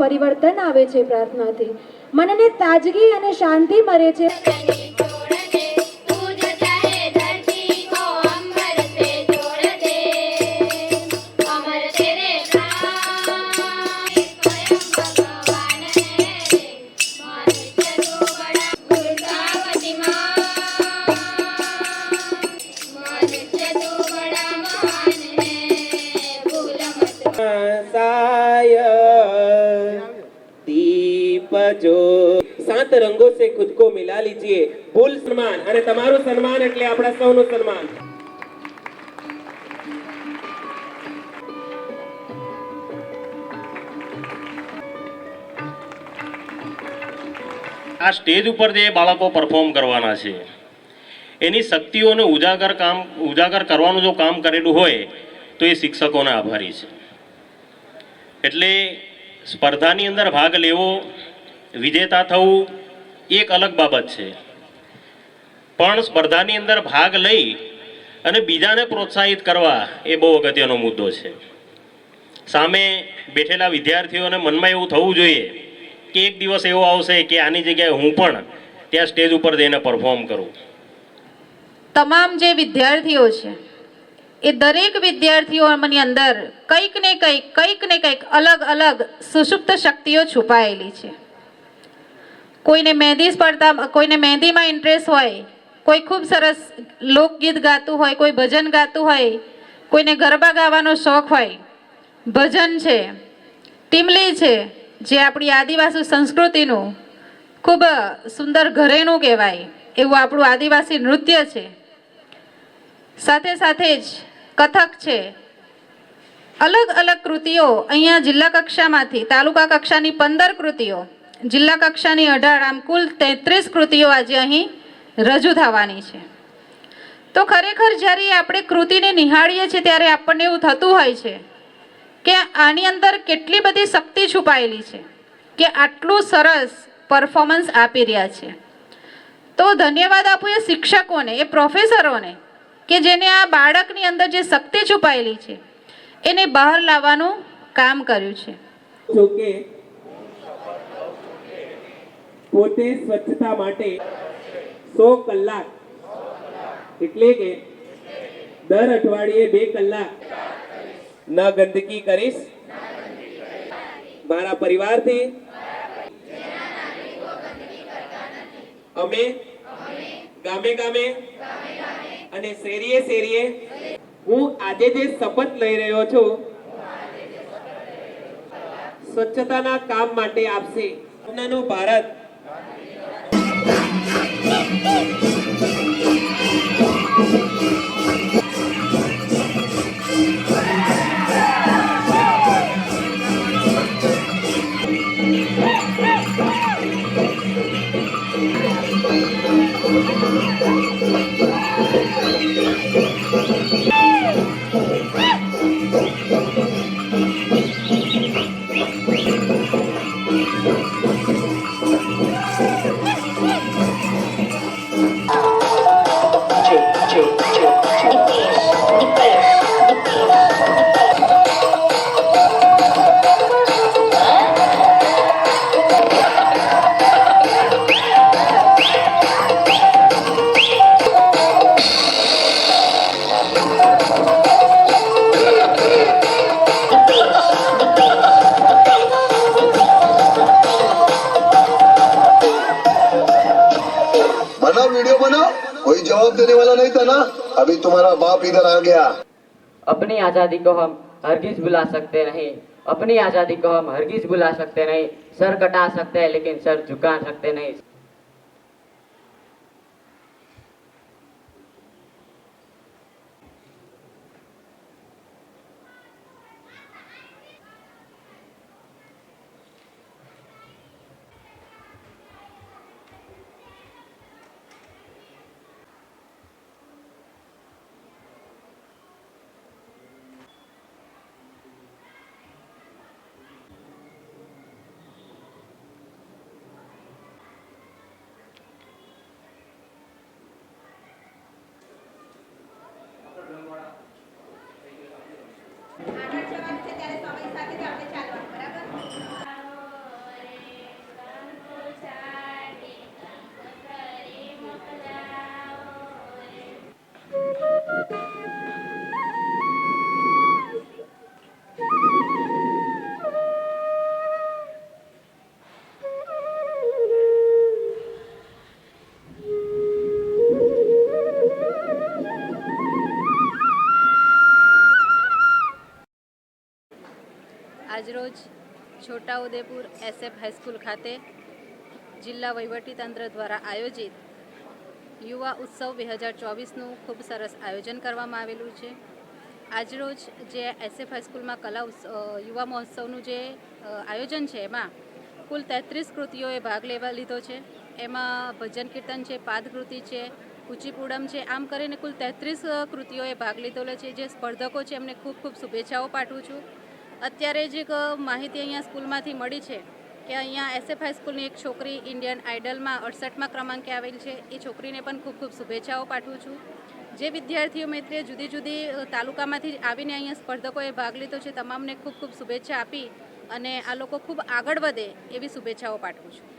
પરિવર્તન આવે છે પ્રાર્થનાથી. મનને તાજગી અને શાંતિ મળે છે. जो 7 रंगों से खुद को मिला लीजिए. फूल सम्मान અને તમારું સન્માન એટલે આપણા સૌનું સન્માન. આ સ્ટેજ ઉપર જે બાળકો પરફોર્મ કરવાના છે એની શક્તિઓને ઉજાગર કરવાનું જો કામ કરેલું હોય તો એ શિક્ષકોને આભારી છે. એટલે સ્પર્ધાની અંદર ભાગ લેવો, વિજેતા થવું એક અલગ બાબત છે, પણ સ્પર્ધાની અંદર ભાગ લઈ અને બીજાને પ્રોત્સાહિત કરવા એ બહુ અગત્યનો મુદ્દો છે. સામે બેઠેલા વિદ્યાર્થીઓને મનમાં એવું થવું જોઈએ કે એક દિવસ એવો આવશે કે આની જગ્યાએ હું પણ ત્યાં સ્ટેજ ઉપર જઈને પરફોર્મ કરું. તમામ જે વિદ્યાર્થીઓ છે એ દરેક વિદ્યાર્થીઓની અંદર કંઈક ને કંઈક અલગ અલગ સુષુપ્ત શક્તિઓ છુપાયેલી છે. કોઈને મહેંદી સ્પર્ધા, કોઈને મહેંદીમાં ઇન્ટરેસ્ટ હોય, કોઈ ખૂબ સરસ લોકગીત ગાતું હોય, કોઈ ભજન ગાતું હોય, કોઈને ગરબા ગાવાનો શોખ હોય, ભજન છે, ટીમલી છે જે આપણી આદિવાસી સંસ્કૃતિનું ખૂબ સુંદર ઘરેણું કહેવાય એવું આપણું આદિવાસી નૃત્ય છે. સાથે સાથે જ કથક છે. અલગ અલગ કૃતિઓ અહીંયા જિલ્લા કક્ષામાંથી તાલુકા કક્ષાની 15 કૃતિઓ, જિલ્લા કક્ષાની 18, આમ કુલ 33 કૃતિઓ આજે અહીં રજૂ થવાની છે. તો ખરેખર જ્યારે આપણે કૃતિને નિહાળીએ છીએ ત્યારે આપણને એવું થતું હોય છે કે આની અંદર કેટલી બધી શક્તિ છુપાયેલી છે કે આટલું સરસ પરફોર્મન્સ આપી રહ્યા છે. તો ધન્યવાદ આપું એ શિક્ષકોને, એ પ્રોફેસરોને કે જેને આ બાળકની અંદર જે શક્તિ છુપાયેલી છે એને બહાર લાવવાનું કામ કર્યું છે. જોકે પોતે સ્વચ્છતા માટે 100 કલાક એટલે કે દર અઠવાડિયે 2 કલાક ન ગંદકી કરીશ, મારા પરિવારથી અમે ગામે ગામે અને શેરીએ શેરીએ હું આજે જે શપથ લઈ રહ્યો છું સ્વચ્છતાના કામ માટે આપશે આપનાનું ભારત. वीडियो बनाओ, कोई जवाब देने वाला नहीं था ना. अभी तुम्हारा बाप इधर आ गया. अपनी आजादी को हम हरगिज भुला सकते नहीं, अपनी आजादी को हम हरगिज भुला सकते नहीं. सर कटा सकते हैं लेकिन सर झुका सकते नहीं. આજરોજ છોટાઉદેપુર SF હાઈસ્કૂલ ખાતે જિલ્લા વહીવટીતંત્ર દ્વારા આયોજિત યુવા ઉત્સવ 2024નું ખૂબ સરસ આયોજન કરવામાં આવેલું છે. આજરોજ જે SF હાઈસ્કૂલમાં યુવા મહોત્સવનું જે આયોજન છે એમાં કુલ 33 કૃતિઓએ ભાગ લેવા લીધો છે. એમાં ભજન કીર્તન છે, પાદકૃતિ છે, કુચીપુડમ છે, આમ કરીને કુલ 33 કૃતિઓએ ભાગ લીધેલો છે. જે સ્પર્ધકો છે એમને ખૂબ ખૂબ શુભેચ્છાઓ પાઠવું છું. અત્યારે જ એક માહિતી અહીંયા સ્કૂલમાંથી મળી છે કે અહીંયા SF હાઈસ્કૂલની એક છોકરી ઇન્ડિયન આઇડલમાં 68મા ક્રમાંકે આવેલ છે. એ છોકરીને પણ ખૂબ ખૂબ શુભેચ્છાઓ પાઠવું છું. જે વિદ્યાર્થીઓ મિત્રે જુદી જુદી તાલુકામાંથી આવીને અહીંયા સ્પર્ધકોએ ભાગ લીધો છે તમામને ખૂબ ખૂબ શુભેચ્છા આપી અને આ લોકો ખૂબ આગળ વધે એવી શુભેચ્છાઓ પાઠવું છું.